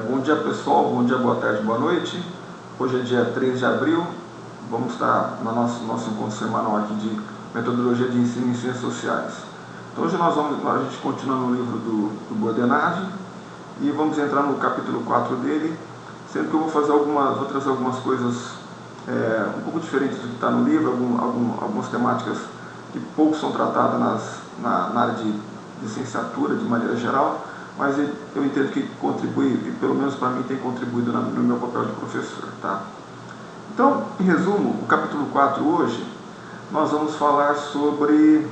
Bom dia pessoal, bom dia, boa tarde, boa noite. Hoje é dia 3 de abril, vamos estar no nosso encontro semanal aqui de metodologia de ensino em ciências sociais. Então hoje a gente continua no livro do Bordenave e vamos entrar no capítulo 4 dele, sendo que eu vou fazer trazer algumas coisas um pouco diferentes do que está no livro, algumas temáticas que pouco são tratadas na área de licenciatura de maneira geral, mas eu entendo que contribui, e pelo menos para mim tem contribuído no meu papel de professor. Tá? Então, em resumo, o capítulo 4 hoje, nós vamos falar sobre...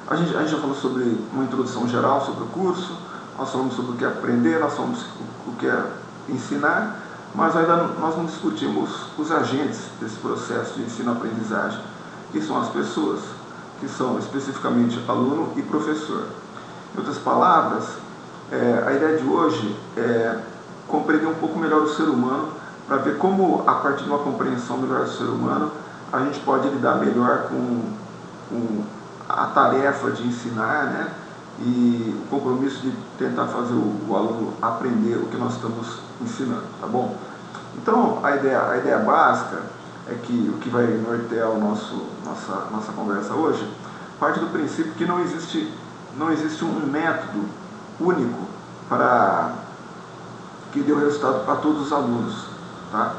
a gente já falou sobre uma introdução geral sobre o curso, nós falamos sobre o que é aprender, nós falamos o que é ensinar, mas ainda nós não discutimos os agentes desse processo de ensino-aprendizagem, que são as pessoas, que são especificamente aluno e professor. Em outras palavras, a ideia de hoje é compreender um pouco melhor o ser humano, para ver como, a partir de uma compreensão melhor do ser humano, a gente pode lidar melhor com a tarefa de ensinar, né? E o compromisso de tentar fazer o aluno aprender o que nós estamos ensinando, tá bom? Então, a ideia básica é que o que vai nortear nossa conversa hoje parte do princípio que não existe um método único para que dê o resultado para todos os alunos. Tá?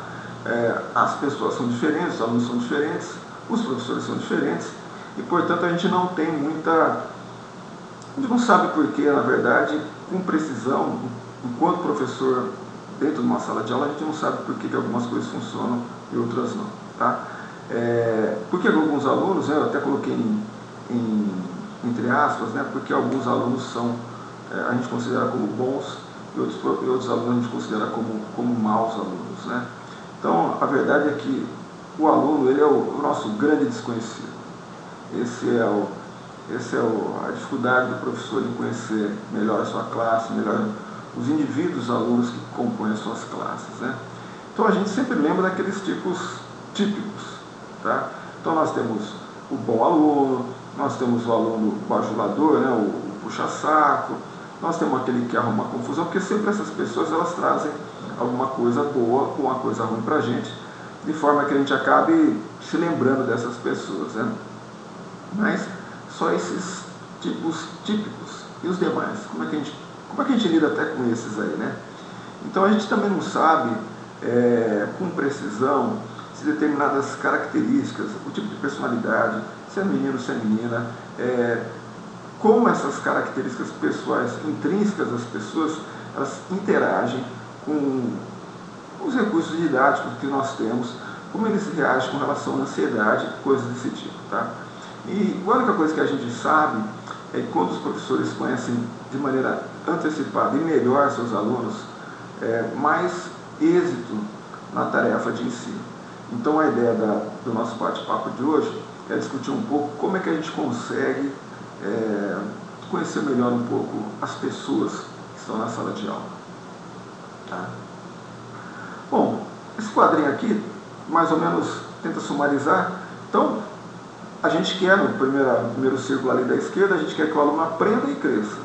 As pessoas são diferentes, os alunos são diferentes, os professores são diferentes, e portanto a gente não tem a gente não sabe porquê, na verdade, com precisão, enquanto professor dentro de uma sala de aula, a gente não sabe por que algumas coisas funcionam e outras não. Tá? Porque alguns alunos, eu até coloquei entre aspas, né, porque alguns alunos a gente considera como bons e outros alunos a gente considera como maus alunos. Né? Então, a verdade é que o aluno ele é o nosso grande desconhecido. Essa é a dificuldade do professor de conhecer melhor a sua classe, melhor os indivíduos, alunos que compõem as suas classes. Né? Então, a gente sempre lembra daqueles tipos típicos. Tá? Então, nós temos o bom aluno, nós temos o aluno bajulador, né, o puxa-saco, nós temos aquele que arruma confusão, porque sempre essas pessoas elas trazem alguma coisa boa ou uma coisa ruim para a gente, de forma que a gente acabe se lembrando dessas pessoas. Né? Mas só esses tipos típicos. E os demais? Como é que a gente lida até com esses aí? Né? Então a gente também não sabe com precisão se determinadas características, o tipo de personalidade, se é menino, se é menina, como essas características pessoais intrínsecas das pessoas, elas interagem com os recursos didáticos que nós temos, como eles reagem com relação à ansiedade, coisas desse tipo. Tá? E a única coisa que a gente sabe é que quando os professores conhecem de maneira antecipada e melhor seus alunos, mais êxito na tarefa de ensino. Então a ideia do nosso bate-papo de hoje é discutir um pouco como é que a gente consegue conhecer melhor um pouco as pessoas que estão na sala de aula. Tá? Bom, esse quadrinho aqui, mais ou menos, tenta sumarizar. Então, a gente quer, no primeiro círculo ali da esquerda, a gente quer que o aluno aprenda e cresça.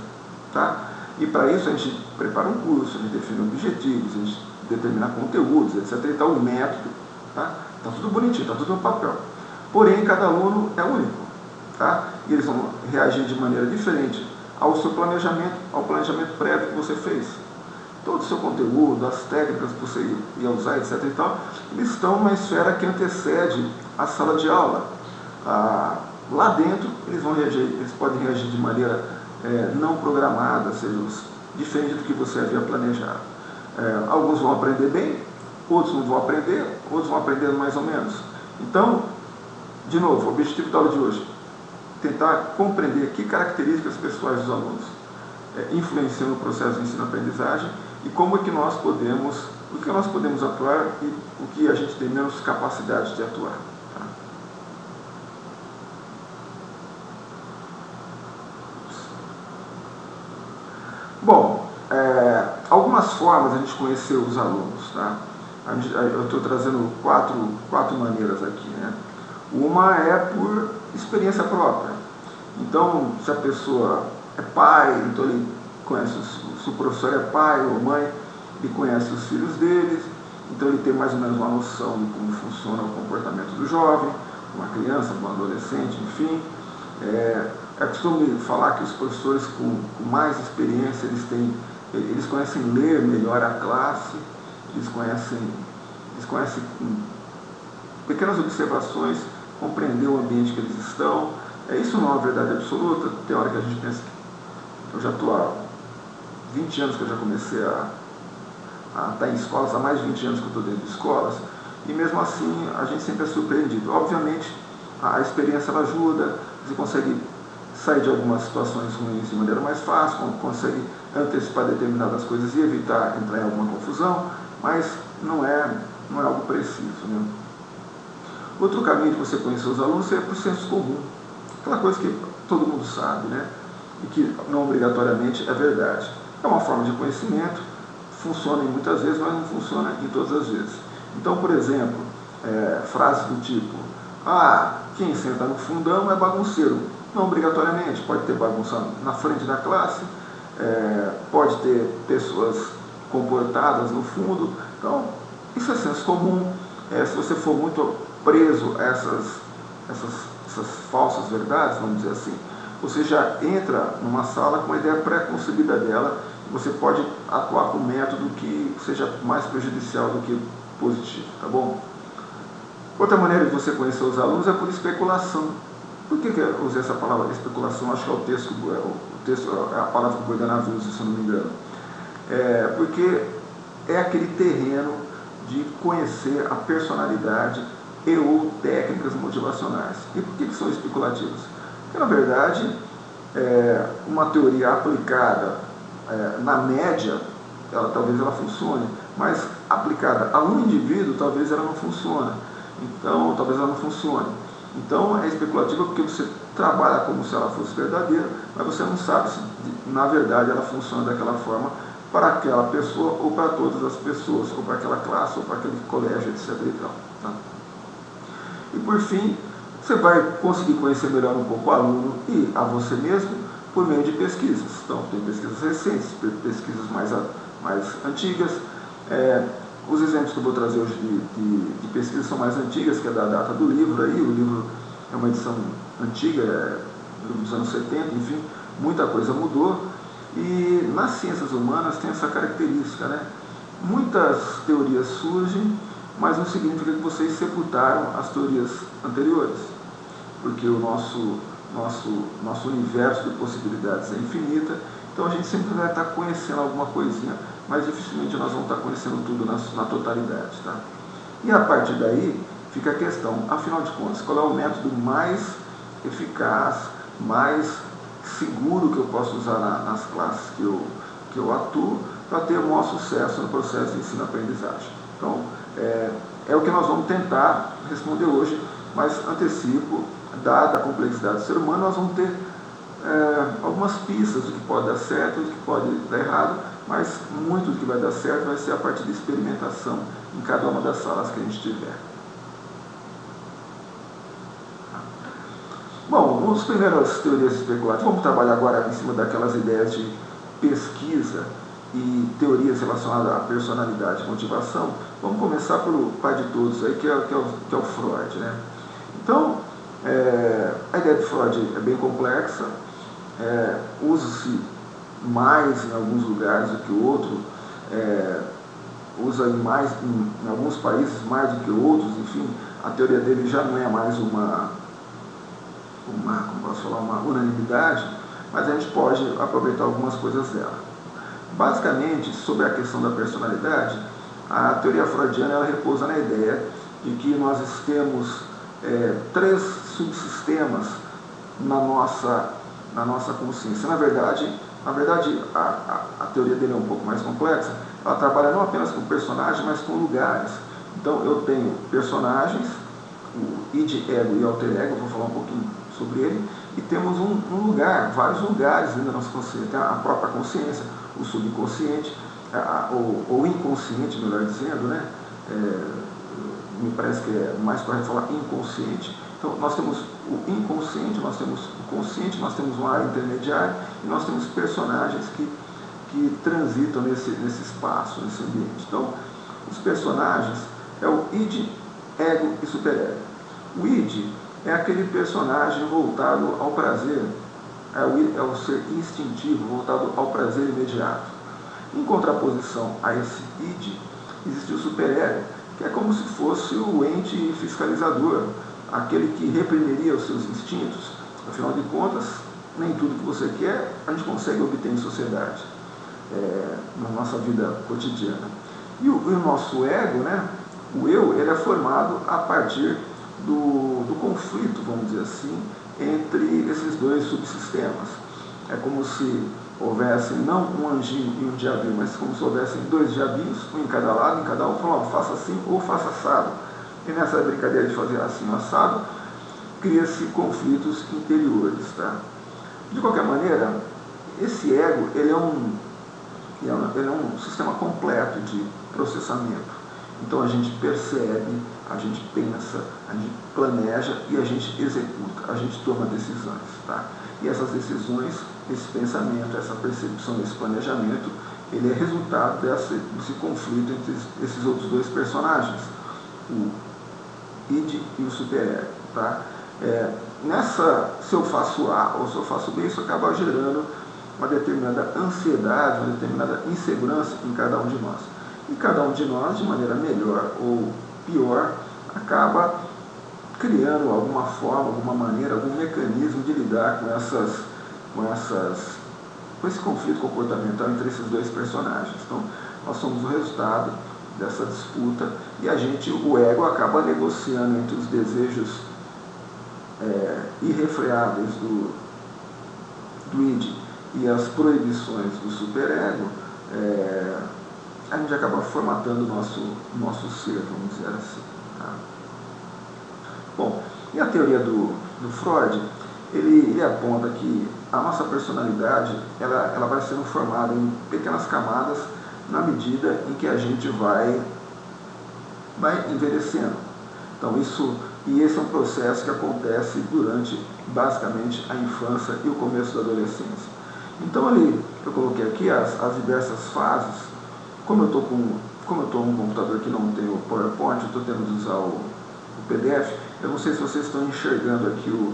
Tá? E para isso a gente prepara um curso, a gente define objetivos, a gente determina conteúdos, etc. E tal, o método. Tá? Tá tudo bonitinho, está tudo no papel. Porém, cada aluno é único. Tá? E eles vão reagir de maneira diferente ao seu planejamento, ao planejamento prévio que você fez. Todo o seu conteúdo, as técnicas que você ia usar, etc. e tal, eles estão numa esfera que antecede a sala de aula. Lá dentro, eles podem reagir de maneira não programada, ou seja, diferente do que você havia planejado. Alguns vão aprender bem, outros não vão aprender, outros vão aprender mais ou menos. Então, de novo, o objetivo da aula de hoje, tentar compreender que características pessoais dos alunos influenciam no processo de ensino-aprendizagem e como é que nós podemos atuar e o que a gente tem menos capacidade de atuar. Tá? Bom, algumas formas a gente conhecer os alunos. Tá? Eu estou trazendo quatro maneiras aqui. Né? Uma é por experiência própria. Então, se a pessoa é pai, então ele conhece os se o professor é pai ou mãe, ele conhece os filhos deles, então ele tem mais ou menos uma noção de como funciona o comportamento do jovem, uma criança, um adolescente, enfim. É costume falar que os professores com mais experiência, eles conhecem ler melhor a classe, eles conhecem com pequenas observações, compreender o ambiente que eles estão. Isso não é uma verdade absoluta. Tem hora que a gente pensa que eu já estou há 20 anos que eu já comecei a estar em escolas, há mais de 20 anos que eu estou dentro de escolas, e mesmo assim a gente sempre é surpreendido. Obviamente a experiência ela ajuda, você consegue sair de algumas situações ruins de maneira mais fácil, consegue antecipar determinadas coisas e evitar entrar em alguma confusão, mas não é algo preciso, né? Outro caminho de você conhecer os alunos é por senso comum, aquela coisa que todo mundo sabe, né? E que não obrigatoriamente é verdade. É uma forma de conhecimento, funciona em muitas vezes, mas não funciona em todas as vezes. Então, por exemplo, frases do tipo: quem senta no fundão é bagunceiro. Não obrigatoriamente, pode ter bagunça na frente da classe, pode ter pessoas comportadas no fundo. Então, isso é senso comum. Se você for muito preso a essas falsas verdades, vamos dizer assim, você já entra numa sala com uma ideia pré-concebida dela, você pode atuar com um método que seja mais prejudicial do que positivo, tá bom? Outra maneira de você conhecer os alunos é por especulação. Por que eu usei essa palavra especulação? Acho que é o texto é a palavra que o Boiganavio usa, se eu não me engano. Porque é aquele terreno de conhecer a personalidade e ou técnicas motivacionais. E por que são especulativos? Porque, na verdade, uma teoria aplicada na média, talvez ela funcione, mas aplicada a um indivíduo, talvez ela não funcione. Então, é especulativa porque você trabalha como se ela fosse verdadeira, mas você não sabe se, na verdade, ela funciona daquela forma para aquela pessoa ou para todas as pessoas, ou para aquela classe, ou para aquele colégio, etc. Tá? E, por fim, você vai conseguir conhecer melhor um pouco o aluno e a você mesmo por meio de pesquisas. Então, tem pesquisas recentes, pesquisas mais antigas. Os exemplos que eu vou trazer hoje de pesquisas são mais antigas, que é da data do livro. Aí, o livro é uma edição antiga, dos anos 70, enfim, muita coisa mudou. E nas ciências humanas tem essa característica, né? Muitas teorias surgem, mas não significa que vocês sepultaram as teorias anteriores, porque o nosso universo de possibilidades é infinita, então a gente sempre vai estar conhecendo alguma coisinha, mas dificilmente nós vamos estar conhecendo tudo na totalidade. Tá? E a partir daí fica a questão, afinal de contas, qual é o método mais eficaz, mais seguro que eu posso usar nas classes que eu atuo para ter o maior sucesso no processo de ensino-aprendizagem. Então, é o que nós vamos tentar responder hoje, mas antecipo, dada a complexidade do ser humano, nós vamos ter algumas pistas do que pode dar certo e do que pode dar errado, mas muito do que vai dar certo vai ser a partir de experimentação em cada uma das salas que a gente tiver. Bom, as primeiras teorias especulativas, vamos trabalhar agora em cima daquelas ideias de pesquisa e teorias relacionadas à personalidade e motivação. Vamos começar pelo pai de todos, aí, que é o Freud. Né? Então, a ideia de Freud é bem complexa, usa-se mais em alguns lugares do que o outro, usa em alguns países mais do que outros, enfim, a teoria dele já não é mais uma unanimidade, mas a gente pode aproveitar algumas coisas dela. Basicamente, sobre a questão da personalidade, a teoria freudiana ela repousa na ideia de que nós temos 3 subsistemas na nossa consciência. Na verdade a teoria dele é um pouco mais complexa. Ela trabalha não apenas com personagens, mas com lugares. Então, eu tenho personagens, o id, ego e alter ego, eu vou falar um pouquinho sobre ele, e temos um lugar, vários lugares dentro da nossa consciência. Tem a própria consciência, o subconsciente, ou inconsciente, melhor dizendo, né? Me parece que é mais correto falar inconsciente. Então, nós temos o inconsciente, nós temos o consciente, nós temos uma área intermediária e nós temos personagens que que transitam nesse espaço, nesse ambiente. Então, os personagens é o id, ego e superego. O id é aquele personagem voltado ao prazer, é o ser instintivo, voltado ao prazer imediato. Em contraposição a esse id, existe o superego, que é como se fosse o ente fiscalizador, aquele que reprimiria os seus instintos. Afinal de contas, nem tudo que você quer a gente consegue obter em sociedade, na nossa vida cotidiana. E o nosso ego, né, o eu, ele é formado a partir do conflito, vamos dizer assim, entre esses dois subsistemas. É como se houvesse não um anjinho e um diabinho, mas como se houvessem dois diabinhos, um em cada lado, em cada um falando, faça assim ou faça assado. E nessa brincadeira de fazer assim ou assado, cria-se conflitos interiores. Tá? De qualquer maneira, esse ego ele é um sistema completo de processamento. Então a gente percebe, a gente pensa, a gente planeja e a gente executa, a gente toma decisões. Tá? E essas decisões, esse pensamento, essa percepção, esse planejamento, ele é resultado desse conflito entre esses outros dois personagens, o id e o superego. Tá? Se eu faço A ou se eu faço B, isso acaba gerando uma determinada ansiedade, uma determinada insegurança em cada um de nós. E cada um de nós, de maneira melhor ou pior, acaba criando alguma forma, alguma maneira, algum mecanismo de lidar com esse conflito comportamental entre esses dois personagens. Então, nós somos o resultado dessa disputa e o ego acaba negociando entre os desejos irrefreáveis do id e as proibições do superego. A gente acaba formatando o nosso ser, vamos dizer assim. Tá? Bom, e a teoria do Freud, ele aponta que a nossa personalidade ela vai sendo formada em pequenas camadas na medida em que a gente vai envelhecendo. Então, esse é um processo que acontece durante, basicamente, a infância e o começo da adolescência. Então, eu coloquei aqui as diversas fases. Como eu estou num computador que não tem o PowerPoint, eu estou tendo de usar o PDF, eu não sei se vocês estão enxergando aqui o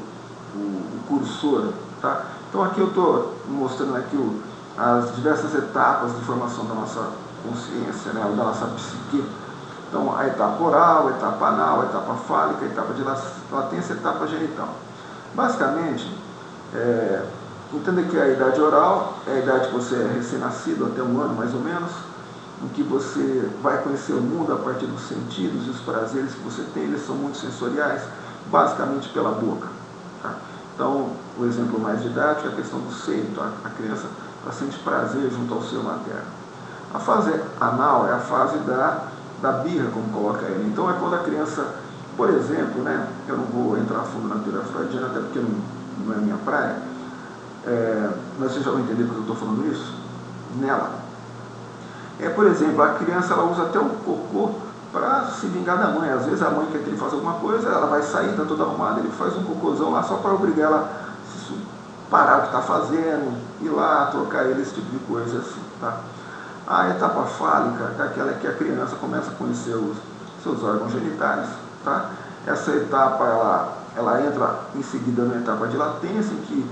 cursor, tá? Então aqui eu estou mostrando aqui as diversas etapas de formação da nossa consciência, né, da nossa psique. Então a etapa oral, a etapa anal, a etapa fálica, a etapa de latência, a etapa genital. Basicamente, entenda que a idade oral é a idade que você é recém-nascido, até um ano mais ou menos, em que você vai conhecer o mundo a partir dos sentidos e os prazeres que você tem, eles são muito sensoriais, basicamente pela boca. Tá? Então, o exemplo mais didático é a questão do seio. Tá? A criança sente prazer junto ao seio materno. A fase anal é a fase da birra, como coloca ele. Então, é quando a criança, por exemplo, né, eu não vou entrar a fundo na teoria freudiana, até porque não é minha praia, mas vocês já vão entender porque eu estou falando isso, nela. Por exemplo, a criança ela usa até o cocô para se vingar da mãe. Às vezes a mãe quer que ele faça alguma coisa, ela vai sair, está toda arrumada, ele faz um cocôzão lá só para obrigar ela a parar o que está fazendo, ir lá, trocar ele, esse tipo de coisa assim. Tá? A etapa fálica é aquela que a criança começa a conhecer os seus órgãos genitais. Tá? Essa etapa ela entra em seguida na etapa de latência, em que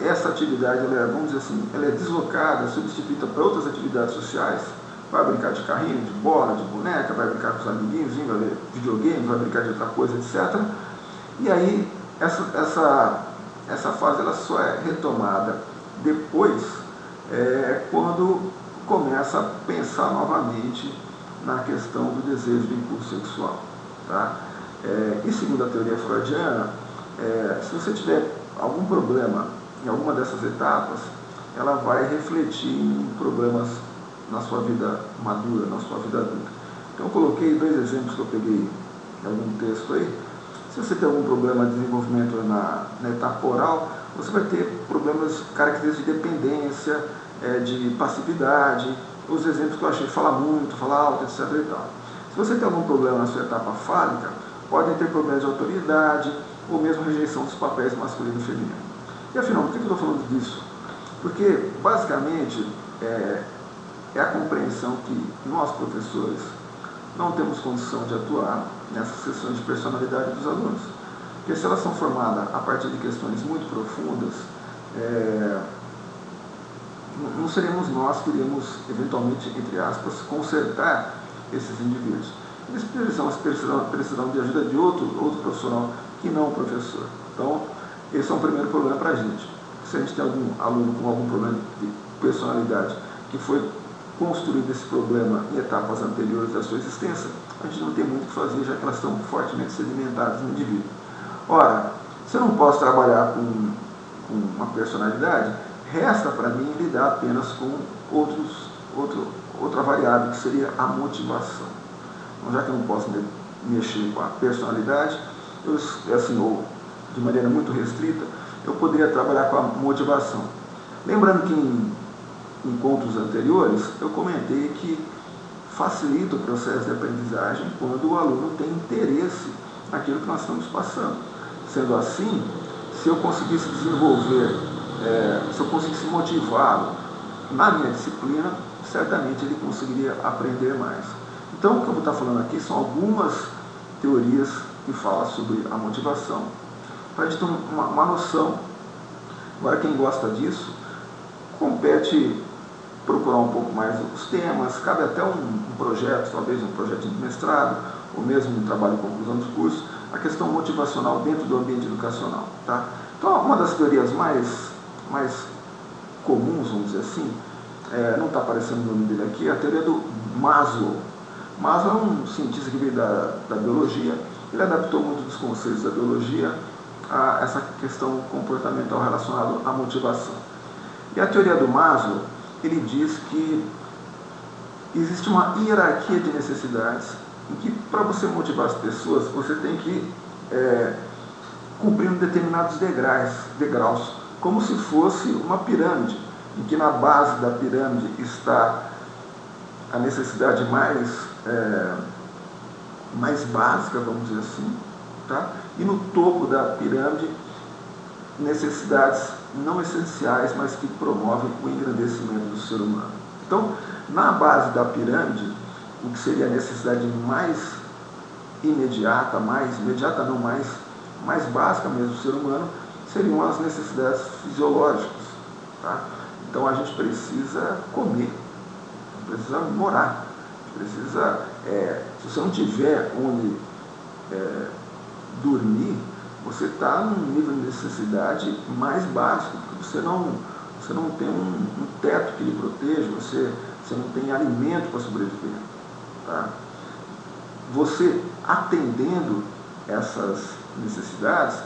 essa atividade, vamos dizer assim, ela é deslocada, substituída para outras atividades sociais. Vai brincar de carrinho, de bola, de boneca, vai brincar com os amiguinhos, vai ver videogame, vai brincar de outra coisa, etc. E aí, essa fase ela só é retomada depois, quando começa a pensar novamente na questão do desejo do impulso sexual. Tá? E segundo a teoria freudiana, se você tiver algum problema em alguma dessas etapas, ela vai refletir em problemas na sua vida madura, na sua vida adulta. Então eu coloquei 2 exemplos que eu peguei em algum texto aí. Se você tem algum problema de desenvolvimento na etapa oral, você vai ter problemas, características de dependência, de passividade, os exemplos que eu achei, falar muito, falar alto, etc. e tal. Se você tem algum problema na sua etapa fálica, podem ter problemas de autoridade, ou mesmo rejeição dos papéis masculino e feminino. E afinal, por que eu estou falando disso? Porque, basicamente, é a compreensão que nós, professores, não temos condição de atuar nessas questões de personalidade dos alunos. Porque se elas são formadas a partir de questões muito profundas, não seremos nós que iremos, eventualmente, entre aspas, consertar esses indivíduos. Eles precisarão de ajuda de outro profissional que não o professor. Então, esse é um primeiro problema para a gente. Se a gente tem algum aluno com algum problema de personalidade que foi construído esse problema em etapas anteriores da sua existência, a gente não tem muito o que fazer, já que elas estão fortemente sedimentadas no indivíduo. Ora, se eu não posso trabalhar com uma personalidade, resta para mim lidar apenas com outra variável, que seria a motivação. Então, já que eu não posso mexer com a personalidade, ou de maneira muito restrita, eu poderia trabalhar com a motivação. Lembrando que em encontros anteriores, eu comentei que facilita o processo de aprendizagem quando o aluno tem interesse naquilo que nós estamos passando. Sendo assim, se eu conseguisse desenvolver, se eu conseguisse motivá-lo na minha disciplina, certamente ele conseguiria aprender mais. Então, o que eu vou estar falando aqui são algumas teorias que falam sobre a motivação, para a gente ter uma noção. Agora, quem gosta disso, compete procurar um pouco mais os temas, cabe até um projeto, talvez um projeto de mestrado, ou mesmo um trabalho de conclusão de curso, a questão motivacional dentro do ambiente educacional. Tá? Então, uma das teorias mais comuns, vamos dizer assim, não está aparecendo o nome dele aqui, é a teoria do Maslow. Maslow é um cientista que veio da biologia, ele adaptou muito dos conceitos da biologia a essa questão comportamental relacionada à motivação. E a teoria do Maslow, ele diz que existe uma hierarquia de necessidades em que, para você motivar as pessoas, você tem que cumprir determinados degraus, como se fosse uma pirâmide, em que na base da pirâmide está a necessidade mais básica, vamos dizer assim, tá? E no topo da pirâmide, necessidades não essenciais, mas que promovem o engrandecimento do ser humano. Então, na base da pirâmide, o que seria a necessidade mais imediata, mais básica mesmo do ser humano, seriam as necessidades fisiológicas. Tá? Então, a gente precisa comer, precisa morar, precisa, se você não tiver onde dormir, você está num nível de necessidade mais básico, porque você não tem um teto que lhe proteja, você não tem alimento para sobreviver. Tá? Você atendendo essas necessidades,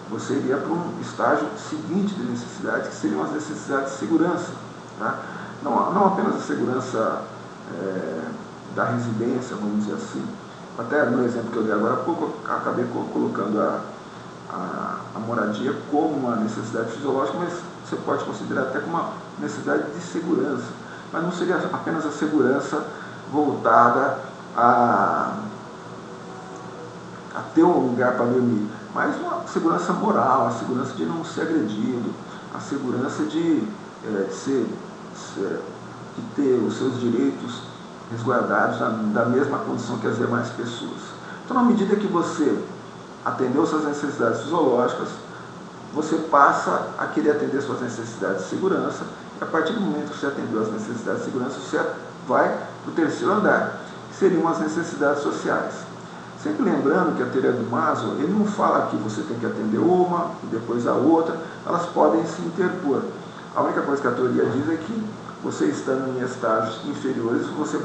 você iria para um estágio seguinte de necessidades, que seriam as necessidades de segurança. Tá? Não apenas a segurança da residência, vamos dizer assim. Até no exemplo que eu dei agora há pouco, eu acabei colocando a moradia como uma necessidade fisiológica, mas você pode considerar até como uma necessidade de segurança. Mas não seria apenas a segurança voltada a ter um lugar para dormir, mas uma segurança moral, a segurança de não ser agredido, a segurança de ter os seus direitos resguardados da mesma condição que as demais pessoas. Então, na medida que você atendeu suas necessidades fisiológicas, você passa a querer atender suas necessidades de segurança, e a partir do momento que você atendeu as necessidades de segurança, você vai para o terceiro andar, que seriam as necessidades sociais. Sempre lembrando que a teoria do Maslow, ele não fala que você tem que atender uma e depois a outra, elas podem se interpor. A única coisa que a teoria diz é que você estando em estágios inferiores, você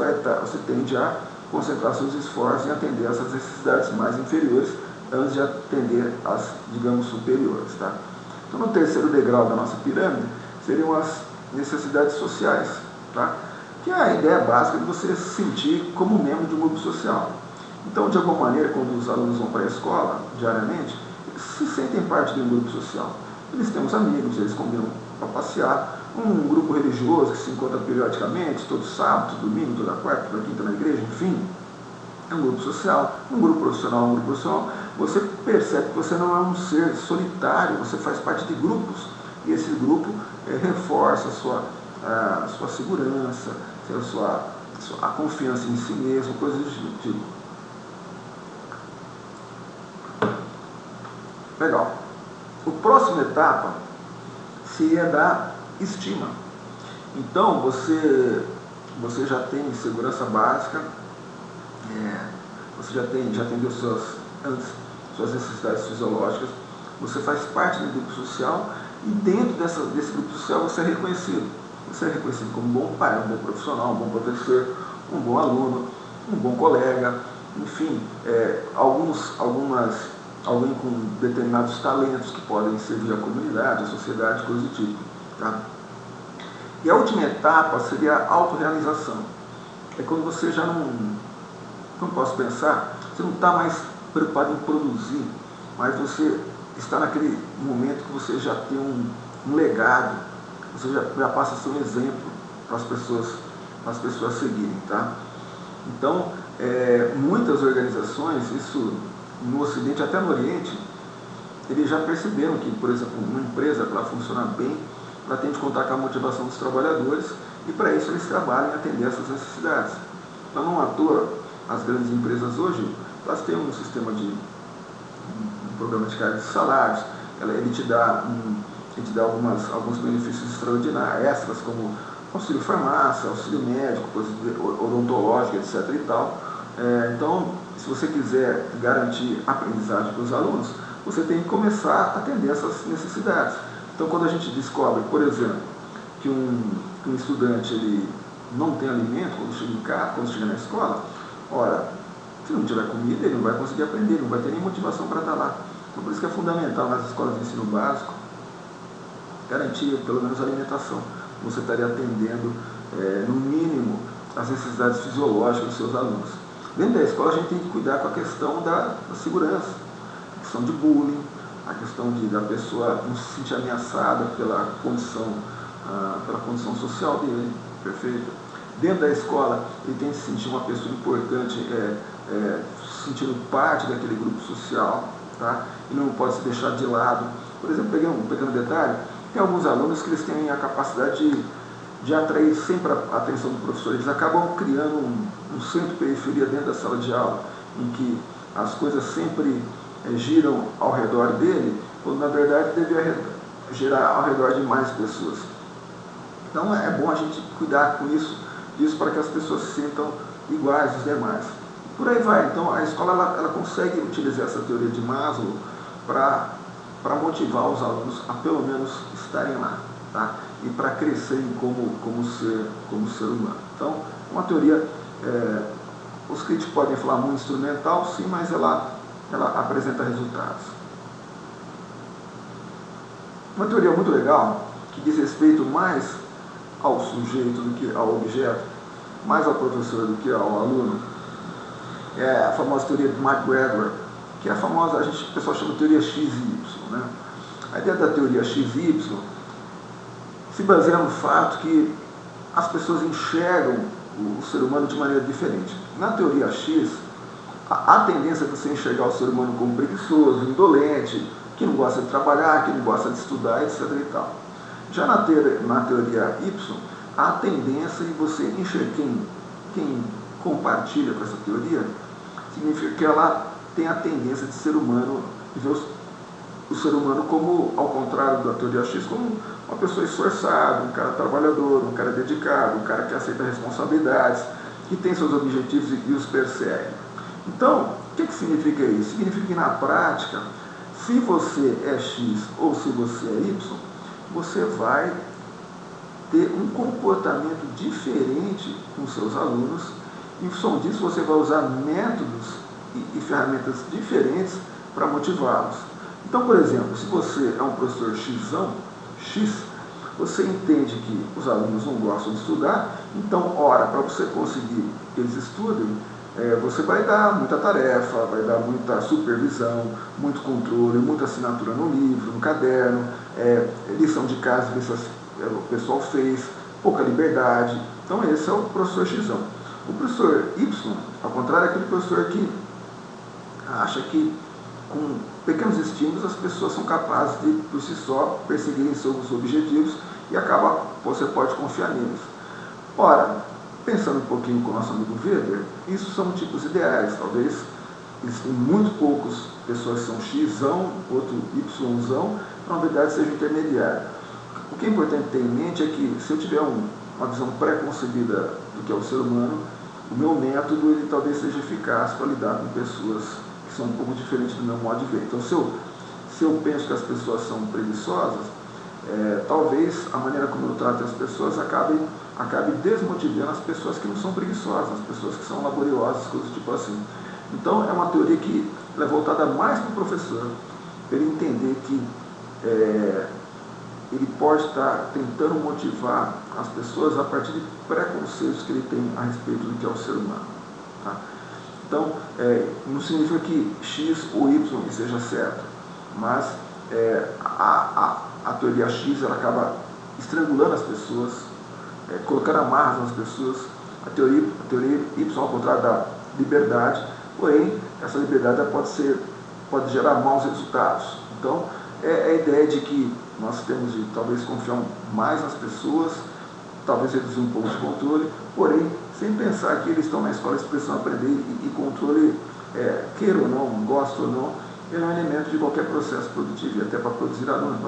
tende a concentrar seus esforços em atender essas necessidades mais inferiores antes de atender as, digamos, superiores. Tá? Então, no terceiro degrau da nossa pirâmide, seriam as necessidades sociais, tá? Que é a ideia básica de você se sentir como membro de um grupo social. Então, de alguma maneira, quando os alunos vão para a escola, diariamente, eles se sentem parte de um grupo social. Eles têm uns amigos, eles combinam para passear, um grupo religioso que se encontra periodicamente, todo sábado, todo domingo, toda quarta, toda quinta na igreja, enfim, é um grupo social, um grupo profissional, você percebe que você não é um ser solitário, você faz parte de grupos, e esse grupo reforça a sua segurança, a confiança em si mesmo, coisas do tipo. Legal. A próxima etapa seria da estima. Então, você já tem segurança básica, você já atendeu suas necessidades fisiológicas, você faz parte do grupo social e dentro desse grupo social você é reconhecido. Você é reconhecido como um bom pai, um bom profissional, um bom professor, um bom aluno, um bom colega, enfim, alguém com determinados talentos que podem servir à comunidade, à sociedade, coisas do tipo. Tá? E a última etapa seria a autorrealização. É quando você já não posso pensar, você não está mais preocupado em produzir, mas você está naquele momento que você já tem um legado, você já passa a ser um exemplo para as pessoas seguirem. Tá? Então, muitas organizações, isso no Ocidente, até no Oriente, eles já perceberam que, por exemplo, uma empresa, para funcionar bem, ela tem de contar com a motivação dos trabalhadores e para isso eles trabalham em atender essas necessidades. Então, não à toa, as grandes empresas hoje, elas têm um sistema de um programa de cargos e salários, ele te dá alguns benefícios extraordinários, extras, como auxílio farmácia, auxílio médico, coisas odontológicas, etc. e tal. Então, se você quiser garantir aprendizagem para os alunos, você tem que começar a atender essas necessidades. Então, quando a gente descobre, por exemplo, que um estudante ele não tem alimento quando chega em casa, quando chega na escola, ora, se não tiver comida, ele não vai conseguir aprender, não vai ter nem motivação para estar lá. Então, por isso que é fundamental nas escolas de ensino básico garantir pelo menos a alimentação. Você estaria atendendo, no mínimo, as necessidades fisiológicas dos seus alunos. Dentro da escola, a gente tem que cuidar com a questão da segurança, a questão de bullying, a questão da pessoa não se sentir ameaçada pela condição social dele, perfeito? Dentro da escola, ele tem que se sentir uma pessoa importante, se sentindo parte daquele grupo social, tá? E não pode se deixar de lado. Por exemplo, peguei um pequeno detalhe, tem alguns alunos que eles têm a capacidade de atrair sempre a atenção do professor. Eles acabam criando um centro-periferia dentro da sala de aula, em que as coisas sempre giram ao redor dele, quando na verdade deveria girar ao redor de mais pessoas. Então é bom a gente cuidar com isso para que as pessoas se sintam iguais aos demais. Por aí vai. Então a escola ela consegue utilizar essa teoria de Maslow para motivar os alunos a pelo menos estarem lá, tá? E para crescerem como ser humano. Então, uma teoria, os críticos podem falar muito instrumental, sim, mas ela apresenta resultados. Uma teoria muito legal, que diz respeito mais ao sujeito do que ao objeto, mais ao professor do que ao aluno, é a famosa teoria de McGregor, que é a famosa, o pessoal chama de teoria X e Y. Né? A ideia da teoria X e Y se baseia no fato que as pessoas enxergam o ser humano de maneira diferente. Na teoria X, a tendência é você enxergar o ser humano como preguiçoso, indolente, que não gosta de trabalhar, que não gosta de estudar, etc. e tal. Já na teoria Y, a tendência de você enxergar quem compartilha com essa teoria, significa que ela tem a tendência de ser humano, de ver o ser humano como, ao contrário da teoria X, como uma pessoa esforçada, um cara trabalhador, um cara dedicado, um cara que aceita responsabilidades, que tem seus objetivos e os persegue. Então, o que significa isso? Significa que na prática, se você é X ou se você é Y, você vai ter um comportamento diferente com seus alunos. Em função disso, você vai usar métodos e ferramentas diferentes para motivá-los. Então, por exemplo, se você é um professor X, você entende que os alunos não gostam de estudar, então, ora, para você conseguir que eles estudem, você vai dar muita tarefa, vai dar muita supervisão, muito controle, muita assinatura no livro, no caderno, lição de casa, o pessoal fez, pouca liberdade. Então, esse é o professor X. O professor Y, ao contrário, é aquele professor que acha que com pequenos estímulos as pessoas são capazes de, por si só, perseguirem seus objetivos e você pode confiar neles. Ora, pensando um pouquinho com o nosso amigo Weber, isso são tipos ideais, talvez existem muito poucas pessoas que são X, outro Y, na verdade seja intermediário. O que é importante ter em mente é que se eu tiver uma visão pré-concebida do que é o ser humano, o meu método ele talvez seja eficaz para lidar com pessoas que são um pouco diferentes do meu modo de ver. Então, se eu penso que as pessoas são preguiçosas, talvez a maneira como eu trato as pessoas acabe desmotivando as pessoas que não são preguiçosas, as pessoas que são laboriosas, coisas tipo assim. Então, é uma teoria que é voltada mais para o professor, para ele entender que ele pode estar tentando motivar as pessoas a partir de preconceitos que ele tem a respeito do que é o ser humano. Tá? Então, não significa que X ou Y seja certo, mas a teoria X ela acaba estrangulando as pessoas, colocando amarras nas pessoas. A teoria Y, ao contrário da liberdade, porém, essa liberdade pode gerar maus resultados. Então, é a ideia de que nós temos de talvez confiar mais nas pessoas, talvez reduzir um pouco de controle, porém, sem pensar que eles estão na escola, eles precisam aprender e controle, queira ou não, gosta ou não, ele é um elemento de qualquer processo produtivo, e até para produzir alunos,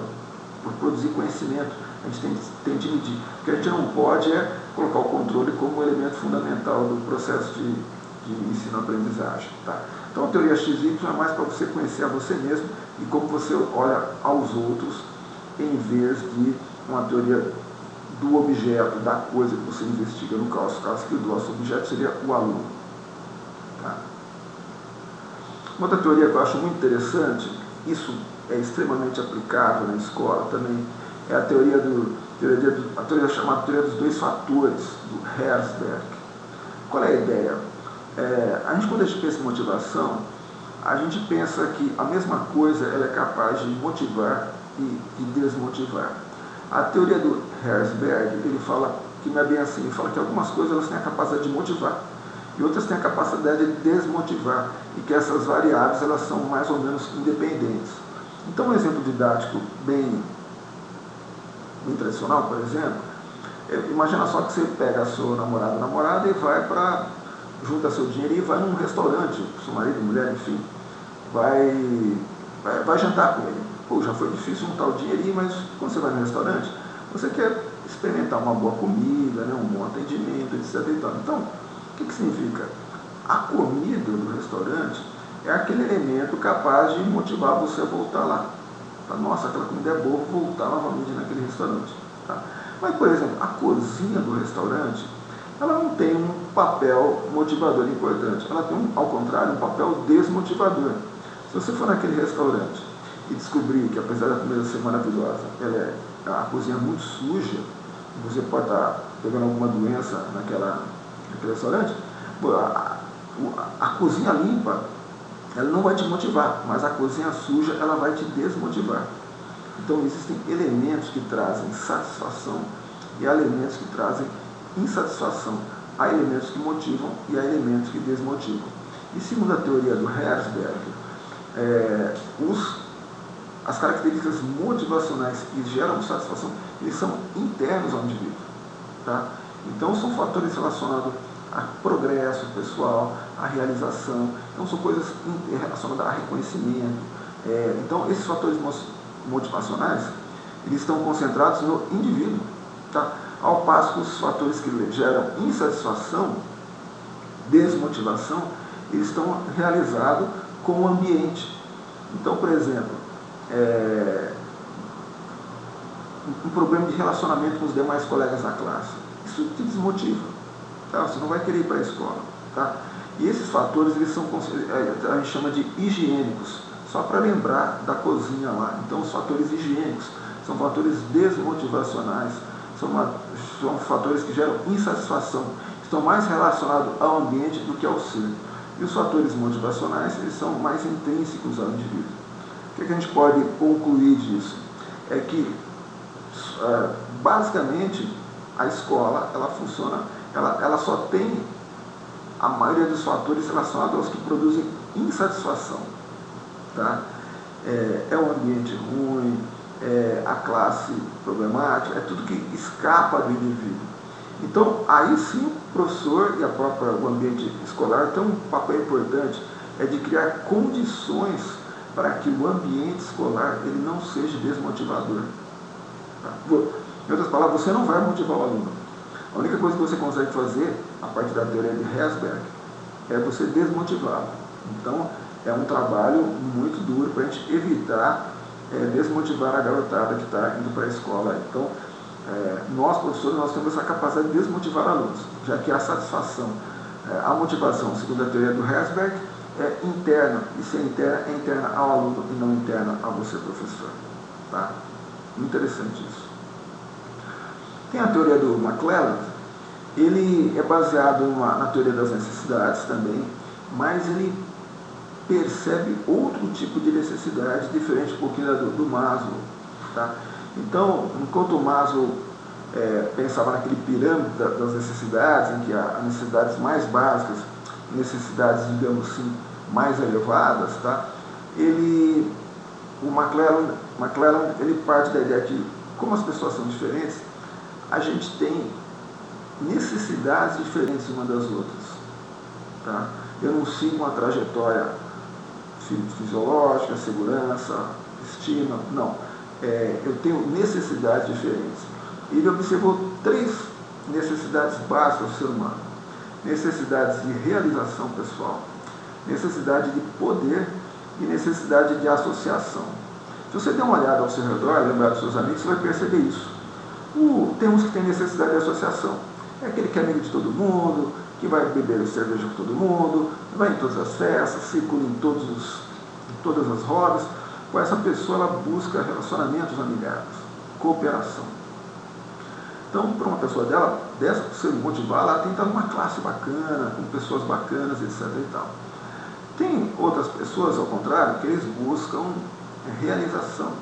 para produzir conhecimento, a gente tem de medir. O que a gente não pode é colocar o controle como um elemento fundamental do processo de ensino-aprendizagem. Tá? Então a teoria XY é mais para você conhecer a você mesmo e como você olha aos outros, em vez de uma teoria do objeto, da coisa que você investiga. No caso que o nosso objeto seria o aluno. Tá? Uma outra teoria que eu acho muito interessante, isso é extremamente aplicável na escola também, é a teoria chamada teoria dos dois fatores, do Herzberg. Qual é a ideia? Quando a gente pensa em motivação, a gente pensa que a mesma coisa ela é capaz de motivar e desmotivar. A teoria do Herzberg, ele fala que não é bem assim, ele fala que algumas coisas elas têm a capacidade de motivar e outras têm a capacidade de desmotivar, e que essas variáveis elas são mais ou menos independentes. Então, um exemplo didático bem tradicional, por exemplo, imagina só que você pega seu namorada e vai junta seu dinheiro e vai num restaurante, seu marido, mulher, enfim, vai jantar com ele. Pô, já foi difícil juntar o dinheirinho, mas quando você vai no restaurante, você quer experimentar uma boa comida, né, um bom atendimento, etc. Então, o que significa? A comida do restaurante é aquele elemento capaz de motivar você a voltar lá. Tá? Nossa, aquela comida é boa, vou voltar novamente naquele restaurante. Tá? Mas, por exemplo, a cozinha do restaurante, ela não tem um papel motivador importante. Ela tem, ao contrário, um papel desmotivador. Se você for naquele restaurante e descobrir que, apesar da comida ser maravilhosa, a cozinha é muito suja, você pode estar pegando alguma doença naquele restaurante, a cozinha limpa, ela não vai te motivar, mas a cozinha suja, ela vai te desmotivar. Então, existem elementos que trazem satisfação e há elementos que trazem insatisfação. Há elementos que motivam e há elementos que desmotivam. E segundo a teoria do Herzberg, as características motivacionais que geram satisfação, eles são internos ao indivíduo. Tá? Então, são fatores relacionados a progresso pessoal, a realização, então são coisas relacionadas a reconhecimento. Então, esses fatores motivacionais, eles estão concentrados no indivíduo. Tá? Ao passo que os fatores que geram insatisfação, desmotivação, eles estão realizados com o ambiente. Então, por exemplo, um problema de relacionamento com os demais colegas da classe, isso te desmotiva. Tá? Você não vai querer ir para a escola. Tá? E esses fatores, eles são, a gente chama de higiênicos, só para lembrar da cozinha lá. Então, os fatores higiênicos são fatores desmotivacionais, são fatores que geram insatisfação, estão mais relacionados ao ambiente do que ao ser. E os fatores motivacionais, eles são mais intrínsecos ao indivíduo. O que a gente pode concluir disso? É que, basicamente, a escola, ela funciona, ela só tem a maioria dos fatores relacionados aos que produzem insatisfação. Tá? É um ambiente ruim, a classe problemática, é tudo que escapa do indivíduo. Então, aí sim o professor e o ambiente escolar tem um papel importante, é de criar condições para que o ambiente escolar ele não seja desmotivador. Tá? Em outras palavras, você não vai motivar o aluno. A única coisa que você consegue fazer, a partir da teoria de Herzberg, é você desmotivá-lo. Então, é um trabalho muito duro para a gente evitar desmotivar a garotada que está indo para a escola. Então, nós, professores, nós temos essa capacidade de desmotivar alunos, já que a satisfação, a motivação, segundo a teoria do Herzberg, é interna, e se é interna ao aluno e não interna a você, professor. Tá? Interessante isso. Tem a teoria do McClelland, ele é baseado na teoria das necessidades também, mas ele percebe outro tipo de necessidade, diferente um pouquinho do Maslow. Tá? Então, enquanto o Maslow pensava naquele pirâmide das necessidades, em que as necessidades mais básicas, necessidades, digamos assim, mais elevadas, tá? O McClelland ele parte da ideia que, como as pessoas são diferentes, a gente tem necessidades diferentes uma das outras. Tá? Eu não sigo uma trajetória fisiológica, segurança, estima, não. Eu tenho necessidades diferentes. Ele observou 3 necessidades básicas do ser humano. Necessidades de realização pessoal, necessidade de poder e necessidade de associação. Se você der uma olhada ao seu redor, lembrar dos seus amigos, você vai perceber isso. Tem uns que têm necessidade de associação. É aquele que é amigo de todo mundo, que vai beber cerveja com todo mundo, vai em todas as festas, circula em todas as rodas. Com essa pessoa, ela busca relacionamentos amigáveis, cooperação. Então, para uma pessoa dessa, para você motivar, ela tem que estar numa classe bacana, com pessoas bacanas, etc. e tal. Tem outras pessoas, ao contrário, que eles buscam realização.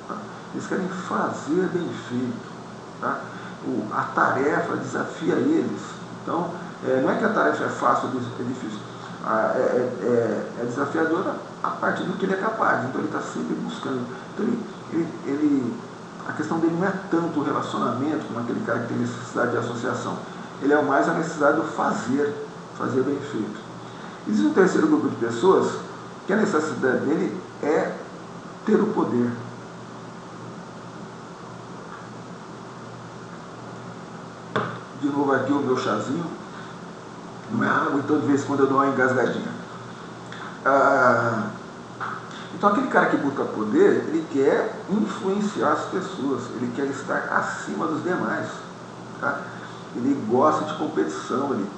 Tá? Eles querem fazer bem feito. Tá? A tarefa desafia eles. Então, não é que a tarefa é fácil ou é difícil. É desafiadora a partir do que ele é capaz. Então, ele está sempre buscando. Então, a questão dele não é tanto o relacionamento como aquele cara que tem necessidade de associação. Ele é mais a necessidade do fazer bem feito. Existe um terceiro grupo de pessoas que a necessidade dele é ter o poder. De novo aqui o meu chazinho. Não é água, então de vez em quando eu dou uma engasgadinha. Então aquele cara que busca poder, ele quer influenciar as pessoas, ele quer estar acima dos demais. Tá? Ele gosta de competição, ele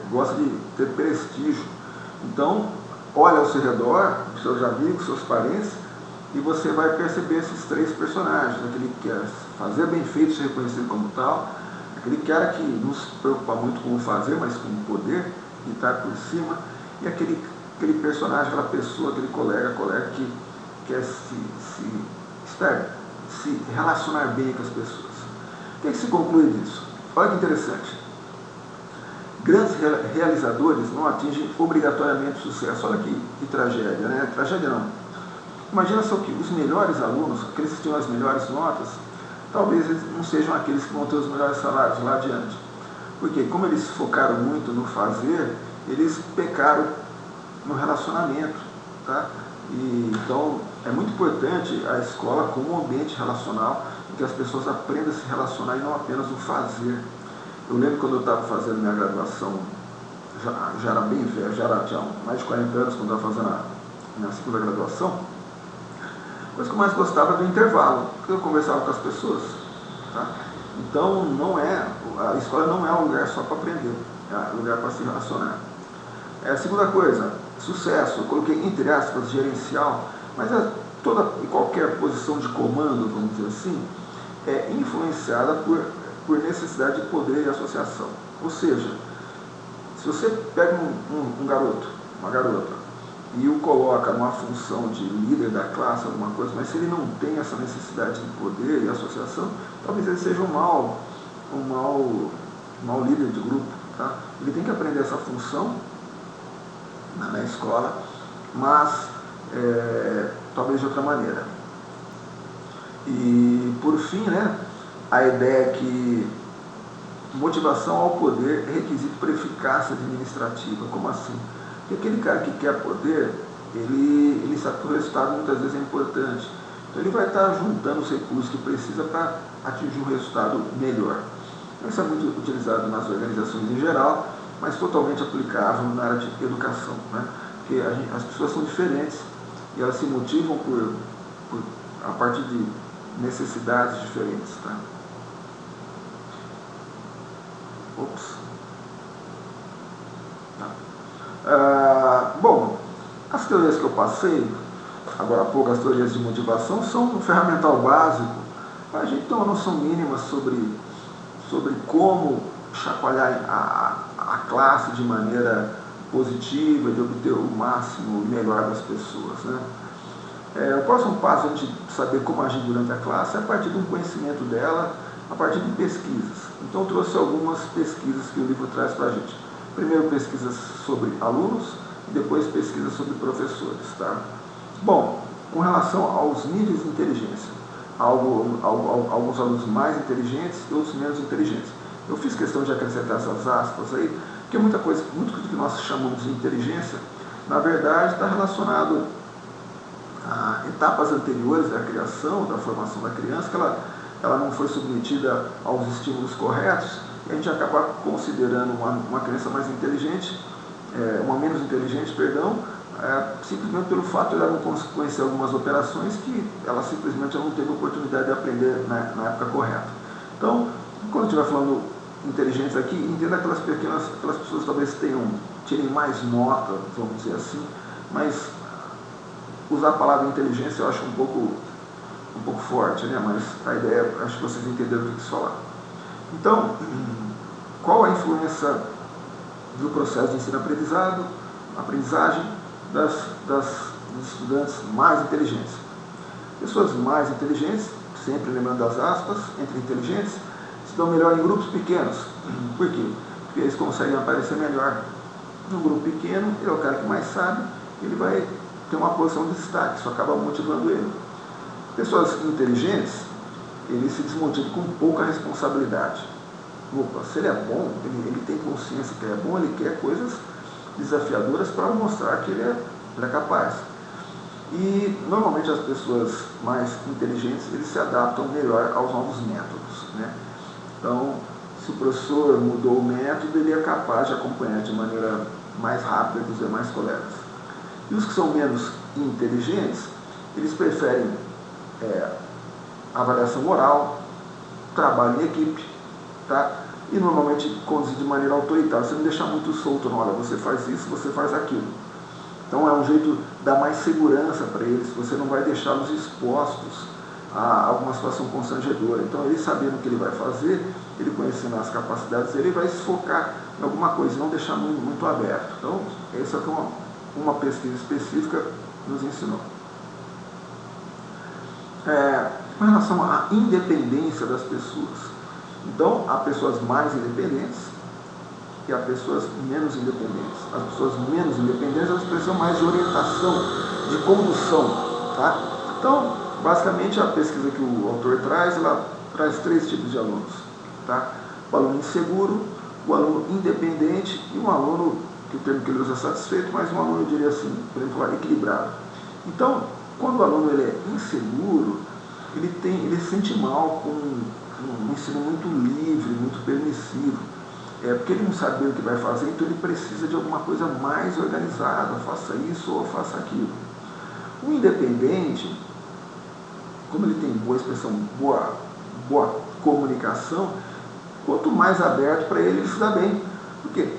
gosta de ter prestígio. Então, olha ao seu redor, seus amigos, seus parentes, e você vai perceber esses 3 personagens. Aquele que quer fazer bem feito, ser reconhecido como tal, aquele cara que não se preocupa muito com o fazer, mas com o poder, e estar por cima, e aquele personagem, aquela pessoa, aquele colega que quer se relacionar bem com as pessoas. O que se conclui disso? Olha que interessante. Grandes realizadores não atingem obrigatoriamente sucesso. Olha que tragédia, né? Tragédia não. Imagina só que os melhores alunos, aqueles que tinham as melhores notas, talvez eles não sejam aqueles que vão ter os melhores salários lá adiante. Porque como eles focaram muito no fazer, eles pecaram no relacionamento. Tá? Então, é muito importante a escola como um ambiente relacional, em que as pessoas aprendam a se relacionar e não apenas o fazer. Eu lembro quando eu estava fazendo minha graduação, já era bem velho, tinha mais de 40 anos quando eu estava fazendo a minha segunda graduação, a coisa que eu mais gostava era do intervalo, porque eu conversava com as pessoas. Tá? Então, a escola não é um lugar só para aprender, é um lugar para se relacionar. A segunda coisa, sucesso, eu coloquei entre aspas gerencial, mas toda e qualquer posição de comando, vamos dizer assim, é influenciada por necessidade de poder e associação. Ou seja, se você pega um garoto, uma garota, e o coloca numa função de líder da classe, alguma coisa, mas se ele não tem essa necessidade de poder e associação, talvez ele seja um mau líder de grupo. Tá? Ele tem que aprender essa função na escola, mas talvez de outra maneira. E, por fim, né, a ideia é que motivação ao poder é requisito para eficácia administrativa. Como assim? Porque aquele cara que quer poder, ele sabe que o resultado muitas vezes é importante. Então ele vai estar juntando os recursos que precisa para atingir um resultado melhor. Isso é muito utilizado nas organizações em geral, mas totalmente aplicável na área de educação, né? Porque as pessoas são diferentes e elas se motivam a partir de necessidades diferentes. Tá? Ops. Tá. Bom, as teorias que eu passei, agora há pouco, as teorias de motivação, são um ferramental básico para a gente ter uma noção mínima sobre como chacoalhar a classe de maneira positiva, de obter o máximo e melhor das pessoas. Né? O próximo passo, a gente saber como agir durante a classe, é a partir de um conhecimento dela, a partir de pesquisas. Então, eu trouxe algumas pesquisas que o livro traz para a gente. Primeiro, pesquisas sobre alunos, e depois pesquisas sobre professores. Tá? Bom, com relação aos níveis de inteligência, alguns alunos mais inteligentes e outros menos inteligentes. Eu fiz questão de acrescentar essas aspas aí, porque muito do que nós chamamos de inteligência, na verdade, está relacionado a etapas anteriores da criação, da formação da criança, que ela não foi submetida aos estímulos corretos, e a gente acaba considerando uma criança mais inteligente, uma menos inteligente, perdão, simplesmente pelo fato de ela não conhecer algumas operações que ela simplesmente não teve oportunidade de aprender na época correta. Então, quando a gente vai falando inteligentes aqui, entenda aquelas pessoas talvez tirem mais nota, vamos dizer assim, mas usar a palavra inteligência eu acho um pouco forte, né? Mas a ideia, acho que vocês entenderam o que eu quis falar. Então, qual a influência do processo de ensino-aprendizagem dos estudantes mais inteligentes? Pessoas mais inteligentes, sempre lembrando das aspas, entre inteligentes, se dão melhor em grupos pequenos. Por quê? Porque eles conseguem aparecer melhor. Num grupo pequeno, ele é o cara que mais sabe, ele vai ter uma posição de destaque, isso acaba motivando ele. Pessoas inteligentes, ele se desmotiva com pouca responsabilidade. Opa, se ele é bom, ele tem consciência que ele é bom, ele quer coisas desafiadoras para mostrar que ele é capaz. E normalmente as pessoas mais inteligentes, eles se adaptam melhor aos novos métodos, né? Então, se o professor mudou o método, ele é capaz de acompanhar de maneira mais rápida que os demais colegas. E os que são menos inteligentes, eles preferem avaliação oral, trabalho em equipe, tá? E normalmente conduzir de maneira autoritária, você não deixa muito solto, não, olha, você faz isso, você faz aquilo. Então é um jeito de dar mais segurança para eles, você não vai deixá-los expostos a alguma situação constrangedora. Então ele sabendo o que ele vai fazer, ele conhecendo as capacidades dele, ele vai se focar em alguma coisa, não deixar muito aberto. Então essa é uma pesquisa específica nos ensinou. Com relação à independência das pessoas, então há pessoas mais independentes e há pessoas menos independentes. As pessoas menos independentes, elas precisam mais de orientação, de condução, tá? Então, basicamente, a pesquisa que o autor traz, ela traz 3 tipos de alunos, tá? O aluno inseguro, o aluno independente e um aluno, que o termo que ele usa é satisfeito, mas um aluno, eu diria assim, podemos falar, equilibrado. Então, quando o aluno ele é inseguro, ele se sente mal com um ensino muito livre, muito permissivo, porque ele não sabe bem o que vai fazer, então ele precisa de alguma coisa mais organizada, faça isso ou faça aquilo. O independente, como ele tem boa expressão, boa comunicação, quanto mais aberto para ele se dá bem, porque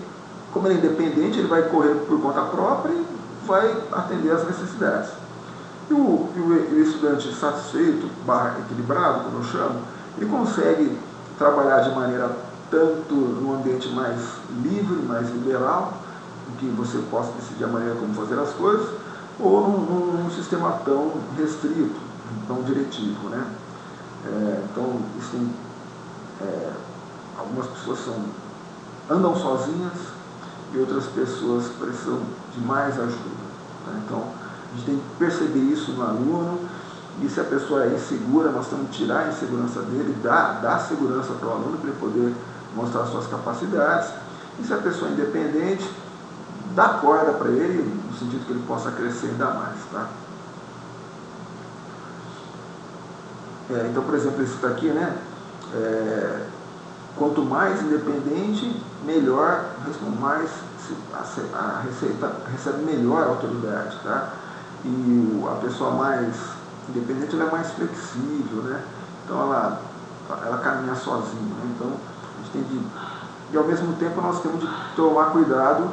como ele é independente, ele vai correr por conta própria e vai atender às necessidades. E o estudante satisfeito, equilibrado, como eu chamo, ele consegue trabalhar de maneira tanto num ambiente mais livre, mais liberal, em que você possa decidir a maneira como fazer as coisas, ou num sistema tão restrito, tão diretivo, né? Então, isso algumas pessoas andam sozinhas e outras pessoas precisam de mais ajuda, tá? Então, a gente tem que perceber isso no aluno E se a pessoa é insegura, nós temos que tirar a insegurança dele, dar segurança para o aluno para ele poder mostrar suas capacidades. E se a pessoa é independente, dá corda para ele, no sentido que ele possa crescer ainda mais. Tá? Então, por exemplo, isso daqui, né? Quanto mais independente, melhor, mais a receita recebe melhor autoridade. Tá? E a pessoa mais independente, ela é mais flexível, né? Então ela caminha sozinha, né? Então a gente tem de... E ao mesmo tempo nós temos de tomar cuidado,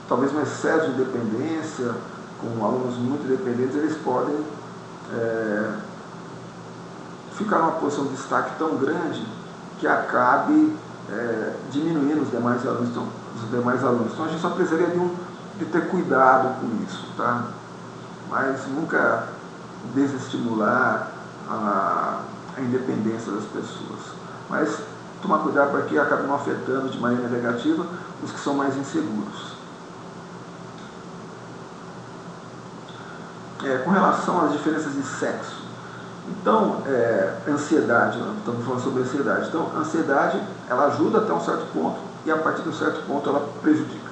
talvez um excesso de dependência. Com alunos muito dependentes, eles podem ficar numa posição de destaque tão grande que acabe diminuindo os demais alunos. Então a gente só precisaria de ter cuidado com isso, tá? Mas nunca desestimular a independência das pessoas. Mas tomar cuidado para que acabe não afetando de maneira negativa os que são mais inseguros. Com relação às diferenças de sexo, então, ansiedade, estamos falando sobre ansiedade. Então, a ansiedade, ela ajuda até um certo ponto e a partir de um certo ponto ela prejudica.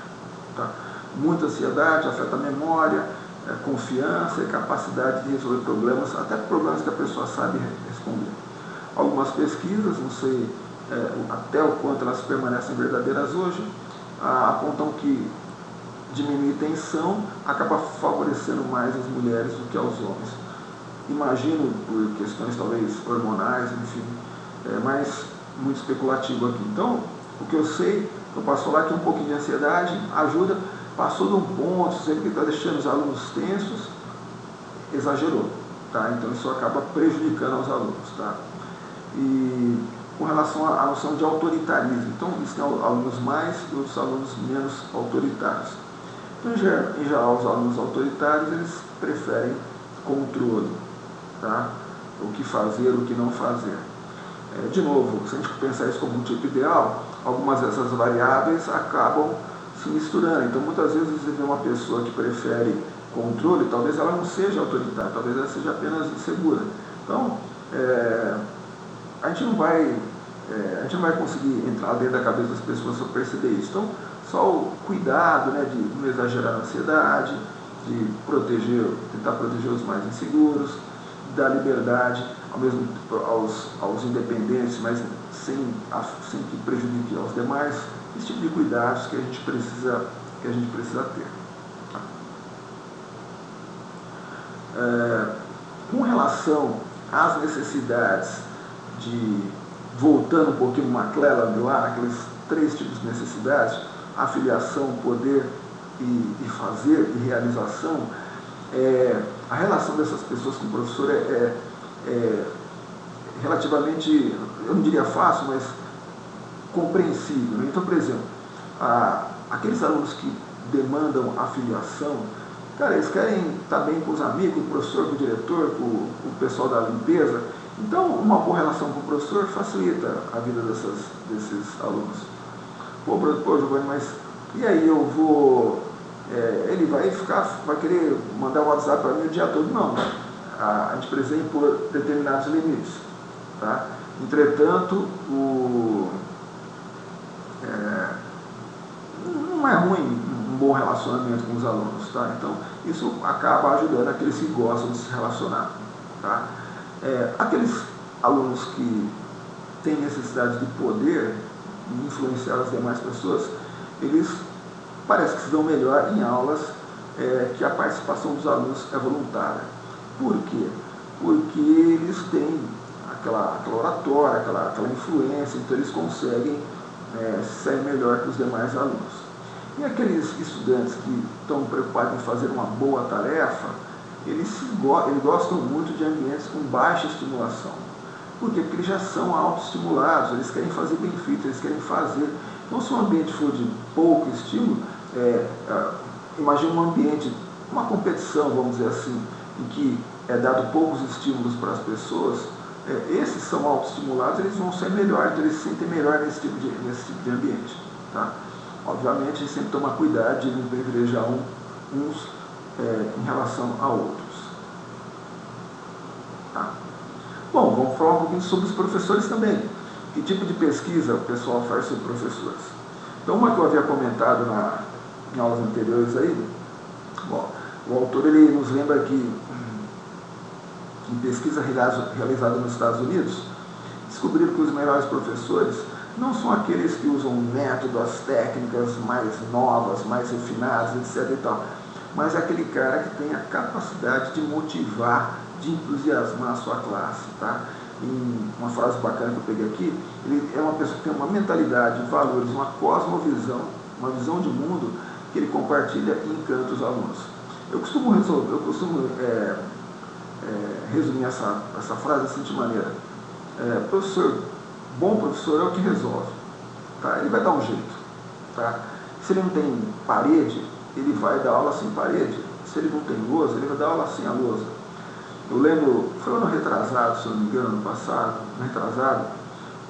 Tá? Muita ansiedade afeta a memória, confiança e capacidade de resolver problemas, até problemas que a pessoa sabe responder. Algumas pesquisas, não sei até o quanto elas permanecem verdadeiras hoje, apontam que diminuir tensão acaba favorecendo mais as mulheres do que aos homens. Imagino, por questões talvez hormonais, enfim, mas muito especulativo aqui. Então, o que eu sei, eu posso falar que um pouquinho de ansiedade ajuda, passou de um ponto, sempre que está deixando os alunos tensos, exagerou. Tá? Então, isso acaba prejudicando os alunos. Tá? E com relação à noção de autoritarismo, então, existem alunos mais e os alunos menos autoritários. Então, em geral, os alunos autoritários, eles preferem controle, tá? O que fazer, o que não fazer. De novo, se a gente pensar isso como um tipo ideal, algumas dessas variáveis acabam se misturando. Então, muitas vezes você vê uma pessoa que prefere controle, talvez ela não seja autoritária, talvez ela seja apenas insegura. Então, a gente não vai conseguir entrar dentro da cabeça das pessoas para perceber isso. Então, só o cuidado, né, de não exagerar a ansiedade, de tentar proteger os mais inseguros, dar liberdade aos independentes, mas sem que prejudique aos demais. Esse tipo de cuidados que a gente precisa ter. Com relação às necessidades voltando um pouquinho no McClelland lá, aqueles 3 tipos de necessidades, afiliação, poder e fazer e realização, a relação dessas pessoas com o professor é relativamente, eu não diria fácil, mas compreensível. Né? Então, por exemplo, aqueles alunos que demandam afiliação, cara, eles querem estar bem com os amigos, com o professor, com o diretor, com o pessoal da limpeza. Então, uma boa relação com o professor facilita a vida desses alunos. Pô, Giovanni, mas e aí eu vou... ele vai querer mandar o WhatsApp para mim o dia todo? Não, a gente precisa impor determinados limites. Tá? Entretanto, não é ruim um bom relacionamento com os alunos. Tá? Então, isso acaba ajudando aqueles que gostam de se relacionar. Tá? Aqueles alunos que têm necessidade de poder e influenciar as demais pessoas, eles parece que se dão melhor em aulas que a participação dos alunos é voluntária. Por quê? Porque eles têm aquela oratória, aquela influência, então eles conseguem sair melhor que os demais alunos. E aqueles estudantes que estão preocupados em fazer uma boa tarefa, eles gostam muito de ambientes com baixa estimulação. Por quê? Porque eles já são autoestimulados, eles querem fazer bem feito, eles querem fazer. Então, se o ambiente for de pouco estímulo, imagina um ambiente, uma competição, vamos dizer assim, em que é dado poucos estímulos para as pessoas, esses são autoestimulados, eles vão ser melhores, então eles se sentem melhor nesse tipo de ambiente. Tá? Obviamente, a gente sempre toma cuidado de não privilegiar uns em relação a outros. Tá? Bom, vamos falar um pouquinho sobre os professores também. Que tipo de pesquisa o pessoal faz sobre professores? Então, uma que eu havia comentado em aulas anteriores aí, bom, o autor ele nos lembra que em pesquisa realizada nos Estados Unidos, descobriram que os melhores professores não são aqueles que usam métodos, técnicas mais novas, mais refinadas, etc. e tal, mas é aquele cara que tem a capacidade de motivar, de entusiasmar a sua classe. Tá? Em uma frase bacana que eu peguei aqui, ele é uma pessoa que tem uma mentalidade, valores, uma cosmovisão, uma visão de mundo que ele compartilha e encanta os alunos. Eu costumo resumir essa frase da seguinte maneira: bom professor é o que resolve. Tá? Ele vai dar um jeito. Tá? Se ele não tem parede, ele vai dar aula sem parede. Se ele não tem lousa, ele vai dar aula sem a lousa. Eu lembro, foi ano retrasado, se eu não me engano, ano passado,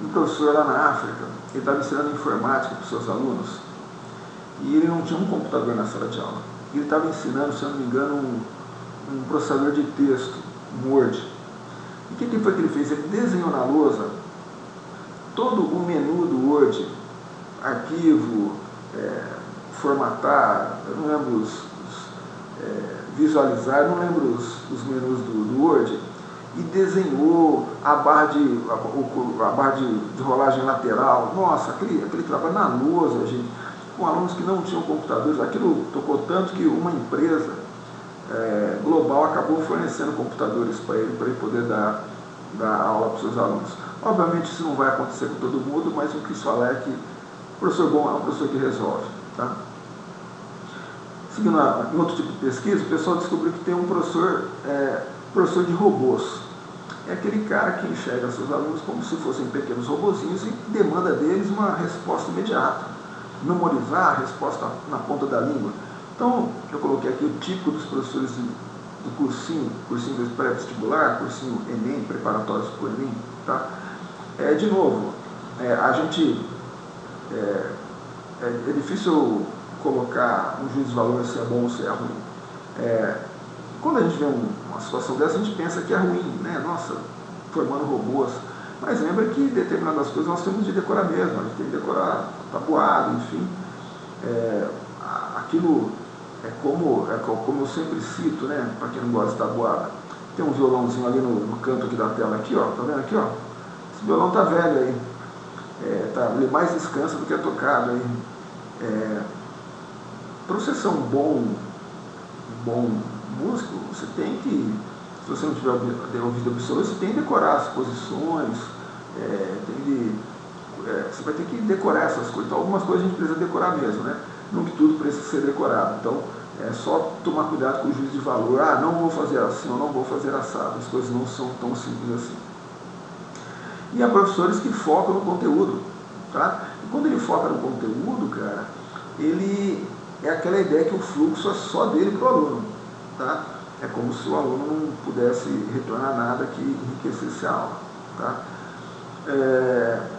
um professor lá na África, ele estava ensinando informática para os seus alunos, e ele não tinha um computador na sala de aula. Ele estava ensinando, se eu não me engano, um processador de texto, um Word. E o que foi que ele fez? Ele desenhou na lousa todo o menu do Word, arquivo, formatar, eu não lembro visualizar, eu não lembro os menus do Word, e desenhou a barra de rolagem lateral. Nossa, aquele trabalho na lousa, gente, com alunos que não tinham computadores. Aquilo tocou tanto que uma empresa global acabou fornecendo computadores para ele poder dar aula para os seus alunos. Obviamente isso não vai acontecer com todo mundo, mas o que quis falar é que o professor bom é um professor que resolve. Tá? Seguindo em outro tipo de pesquisa, o pessoal descobriu que tem um professor de robôs. É aquele cara que enxerga seus alunos como se fossem pequenos robozinhos e demanda deles uma resposta imediata. Memorizar a resposta na ponta da língua. Então, eu coloquei aqui o tipo dos professores do cursinho pré-vestibular, cursinho Enem, preparatórios para o Enem. Tá? De novo, é difícil colocar um juízo de valor se é bom ou se é ruim. Quando a gente vê uma situação dessa, a gente pensa que é ruim, né? Nossa, formando robôs. Mas lembra que determinadas coisas nós temos de decorar mesmo, a gente tem que decorar tabuado, enfim. Aquilo como eu sempre cito, né? Para quem não gosta de tabuada, tem um violãozinho ali no canto aqui da tela, aqui, ó, tá vendo aqui, ó? Esse violão tá velho aí, ele mais descansa do que é tocado aí. Para você ser um bom músico, você tem que, se você não tiver ouvido absoluto, você tem que decorar as posições, você vai ter que decorar essas coisas. Então, algumas coisas a gente precisa decorar mesmo, né? Não que tudo precisa ser decorado. Então, é só tomar cuidado com o juízo de valor. Não vou fazer assim ou não vou fazer assado. As coisas não são tão simples assim. E há professores que focam no conteúdo. Tá? E quando ele foca no conteúdo, cara, ele é aquela ideia que o fluxo é só dele para o aluno. Tá? É como se o aluno não pudesse retornar nada que enriquecesse a aula. Tá?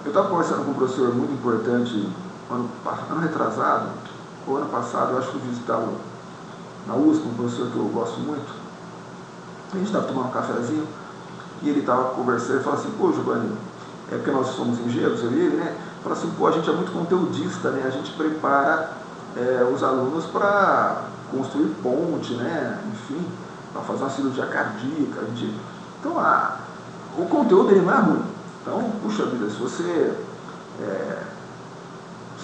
Eu estava conversando com um professor muito importante ano retrasado, ou ano passado, eu acho que eu visitava na USP, um professor que eu gosto muito. A gente estava tomando um cafezinho e ele estava conversando e falou assim: pô, Giovanni, porque nós somos engenheiros, eu e ele, né? Fala assim: pô, a gente é muito conteudista, né? A gente prepara os alunos para construir ponte, né? Enfim, para fazer uma cirurgia cardíaca. Então, o conteúdo ele não é ruim. Então, puxa vida, se você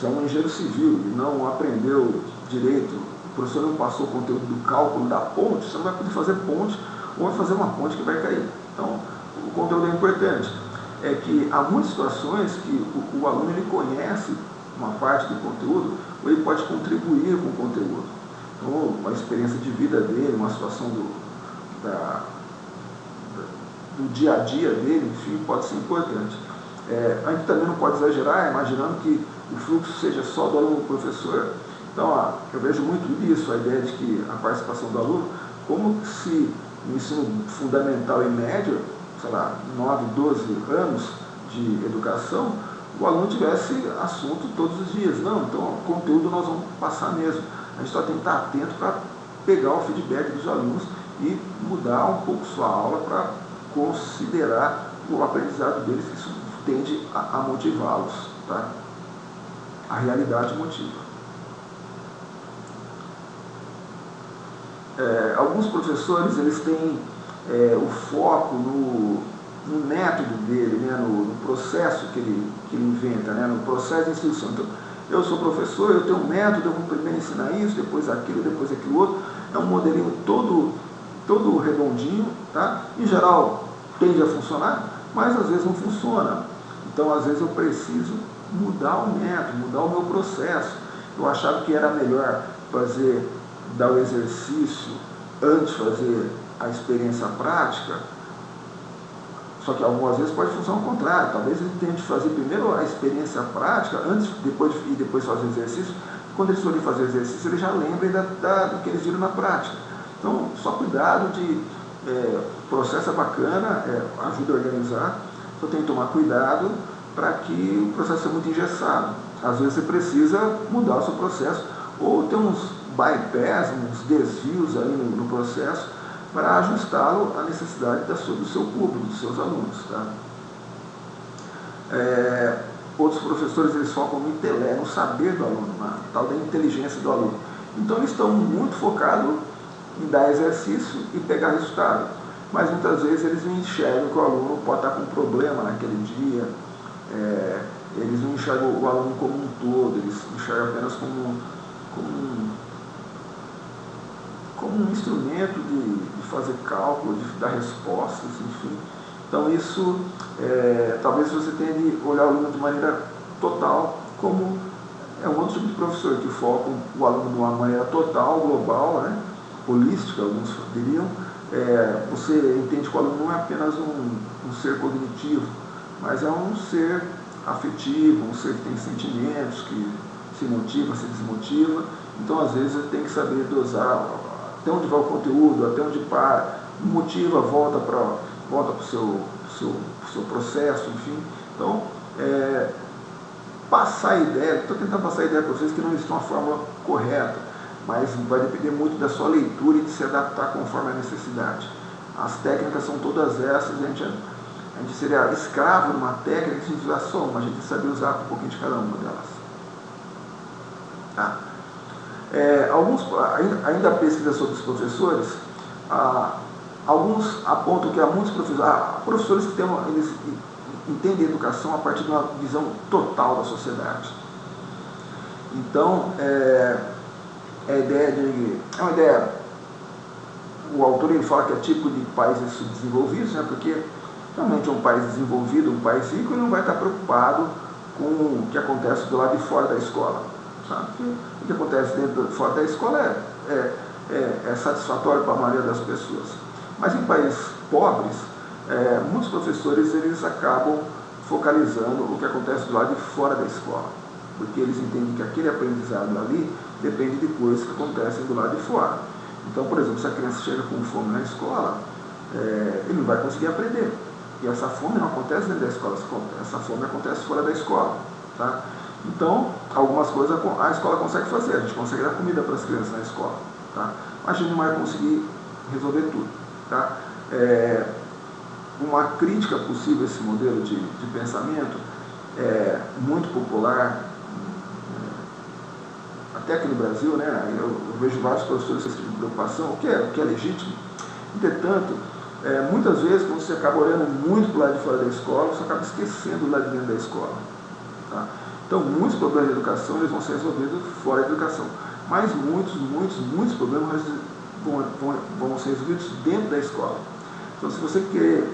é um engenheiro civil e não aprendeu direito, o professor não passou o conteúdo do cálculo da ponte, você não vai poder fazer ponte ou vai fazer uma ponte que vai cair. Então, o conteúdo é importante. É que há muitas situações que o aluno ele conhece uma parte do conteúdo ou ele pode contribuir com o conteúdo. Então, uma experiência de vida dele, uma situação do dia a dia dele, enfim, pode ser importante. A gente também não pode exagerar, imaginando que o fluxo seja só do aluno do professor. Então, eu vejo muito isso, a ideia de que a participação do aluno, como se no ensino fundamental e médio, sei lá, 9, 12 anos de educação, o aluno tivesse assunto todos os dias. Não, então o conteúdo nós vamos passar mesmo. A gente só tem que estar atento para pegar o feedback dos alunos e mudar um pouco sua aula para considerar o aprendizado deles, que isso tende a motivá-los. Tá? A realidade motiva. Alguns professores eles têm o foco no método dele, né, no processo que ele inventa, né, no processo de instrução. Então, eu sou professor, eu tenho um método, eu vou primeiro ensinar isso, depois aquilo outro. É um modelinho todo redondinho, tá? Em geral tende a funcionar, mas às vezes não funciona. Então, às vezes eu preciso mudar o método, mudar o meu processo. Eu achava que era melhor dar o exercício antes de fazer a experiência prática, só que algumas vezes pode funcionar ao contrário. Talvez ele tente fazer primeiro a experiência prática depois fazer o exercício. Quando eles forem fazer o exercício, eles já lembrem do que eles viram na prática. Então, só cuidado processo é bacana, ajuda a organizar, só tem que tomar cuidado para que o processo seja muito engessado. Às vezes você precisa mudar o seu processo, ou ter uns bypass, uns desvios aí no processo, para ajustá-lo à necessidade do seu público, dos seus alunos. Tá? Outros professores eles focam no intelecto, no saber do aluno, na tal da inteligência do aluno. Então eles estão muito focados em dar exercício e pegar resultado. Mas muitas vezes eles não enxergam que o aluno pode estar com um problema naquele dia, eles não enxergam o aluno como um todo, eles enxergam apenas como um instrumento de fazer cálculo, de dar respostas, enfim. Então isso, talvez você tenha de olhar o aluno de maneira total, como é um outro tipo de professor que foca o aluno de uma maneira total, global, né, holística, alguns diriam. Você entende que o aluno não é apenas um ser cognitivo, mas é um ser afetivo, um ser que tem sentimentos, que se motiva, se desmotiva. Então às vezes você tem que saber dosar até onde vai o conteúdo, até onde para, motiva, volta para o seu processo, enfim. Então, passar a ideia, estou tentando passar a ideia para vocês que não existe uma fórmula correta, mas vai depender muito da sua leitura e de se adaptar conforme a necessidade. As técnicas são todas essas, a gente seria escravo de uma técnica que a gente usar só uma, a gente sabe usar um pouquinho de cada uma delas. Tá? Ainda a pesquisa sobre os professores, alguns apontam que há muitos professores que eles entendem a educação a partir de uma visão total da sociedade. Então, uma ideia, o autor ele fala que é típico de países subdesenvolvidos, né, porque realmente um país desenvolvido, um país rico, ele não vai estar preocupado com o que acontece do lado de fora da escola. Sabe? O que acontece fora da escola é satisfatório para a maioria das pessoas. Mas em países pobres, muitos professores eles acabam focalizando o que acontece do lado de fora da escola, porque eles entendem que aquele aprendizado ali depende de coisas que acontecem do lado de fora. Então, por exemplo, se a criança chega com fome na escola, ele não vai conseguir aprender. E essa fome não acontece dentro da escola, essa fome acontece fora da escola. Tá? Então, algumas coisas a escola consegue fazer, a gente consegue dar comida para as crianças na escola. Tá? Mas a gente não vai conseguir resolver tudo. Tá? Uma crítica possível a esse modelo de pensamento muito popular, até aqui no Brasil, né, eu vejo vários professores com esse tipo de preocupação, o que é legítimo. Entretanto, muitas vezes, quando você acaba olhando muito para o lado de fora da escola, você acaba esquecendo o lado de dentro da escola. Tá? Então, muitos problemas de educação eles vão ser resolvidos fora da educação, mas muitos problemas vão ser resolvidos dentro da escola. Então, se você querer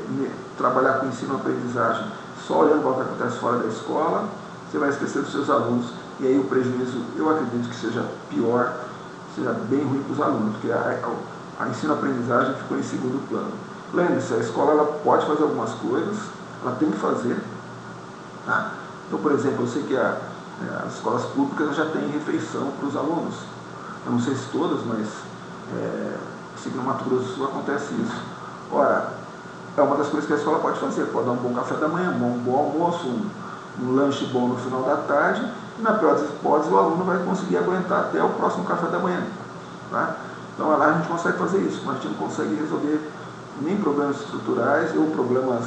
trabalhar com ensino-aprendizagem só olhando para o que acontece fora da escola, você vai esquecer dos seus alunos, e aí o prejuízo, eu acredito que seja pior, seja bem ruim para os alunos, porque a ensino-aprendizagem ficou em segundo plano. Lembre-se, a escola ela pode fazer algumas coisas, ela tem que fazer. Tá? Então, por exemplo, eu sei que as escolas públicas já têm refeição para os alunos. Eu não sei se todas, mas sei que no Mato Grosso do Sul acontece isso. Ora, é uma das coisas que a escola pode fazer, pode dar um bom café da manhã, um bom almoço, um lanche bom no final da tarde, e na pior das hipóteses o aluno vai conseguir aguentar até o próximo café da manhã. Tá? Então lá a gente consegue fazer isso, mas a gente não consegue resolver nem problemas estruturais ou problemas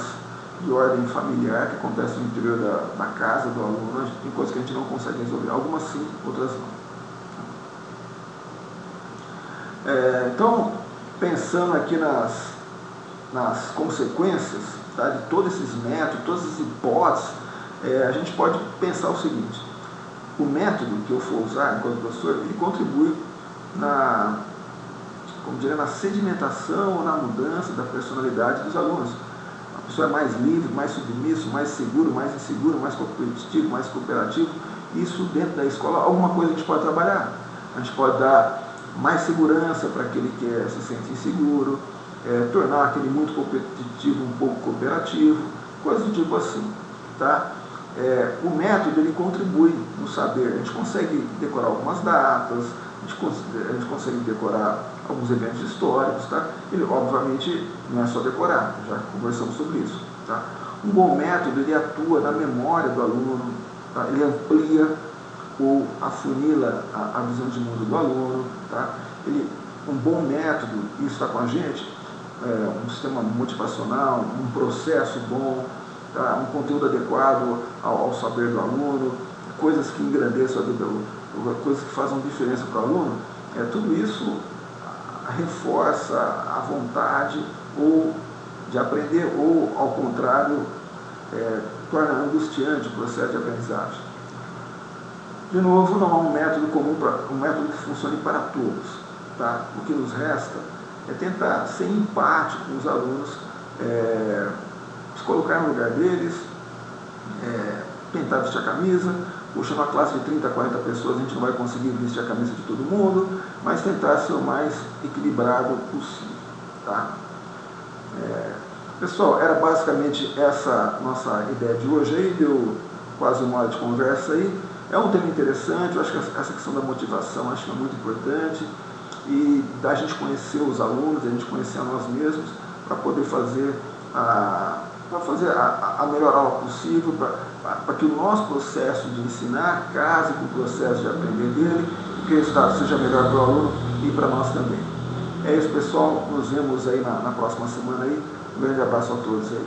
de ordem familiar que acontecem no interior da casa do aluno. Tem coisas que a gente não consegue resolver, algumas sim, outras não. Então, pensando aqui nas consequências, tá, de todos esses métodos, todas as hipóteses, a gente pode pensar o seguinte: o método que eu for usar enquanto professor, ele contribui na sedimentação ou na mudança da personalidade dos alunos. A pessoa é mais livre, mais submisso, mais seguro, mais inseguro, mais competitivo, mais cooperativo. Isso dentro da escola, alguma coisa a gente pode trabalhar. A gente pode dar mais segurança para aquele que se sente inseguro, tornar aquele muito competitivo um pouco cooperativo, coisas do tipo assim. Tá? O método ele contribui no saber. A gente consegue decorar algumas datas, a gente consegue decorar alguns eventos históricos, tá? Ele, obviamente, não é só decorar, já conversamos sobre isso. Tá? Um bom método, ele atua na memória do aluno, tá? Ele amplia ou afunila a visão de mundo do aluno. Tá? Um bom método, isso está com a gente, um sistema motivacional, um processo bom, tá? Um conteúdo adequado ao saber do aluno, coisas que engrandeçam a vida, coisas que façam diferença para o aluno, tudo isso reforça a vontade ou de aprender, ou ao contrário, torna angustiante o processo de aprendizagem. De novo, não há um método comum, um método que funcione para todos. Tá? O que nos resta é tentar ser empático com os alunos, se colocar no lugar deles, tentar vestir a camisa. Puxa, numa classe de 30, 40 pessoas, a gente não vai conseguir vestir a camisa de todo mundo, mas tentar ser o mais equilibrado possível. Tá? Pessoal, era basicamente essa nossa ideia de hoje aí, deu quase uma hora de conversa aí. É um tema interessante, eu acho que essa questão da motivação acho que é muito importante, e da gente conhecer os alunos, a gente conhecer a nós mesmos, para poder fazer a melhor aula possível, para que o nosso processo de ensinar case com o processo de aprender dele, que o resultado seja melhor para o aluno e para nós também. É isso, pessoal, nos vemos aí na próxima semana aí. Um grande abraço a todos aí.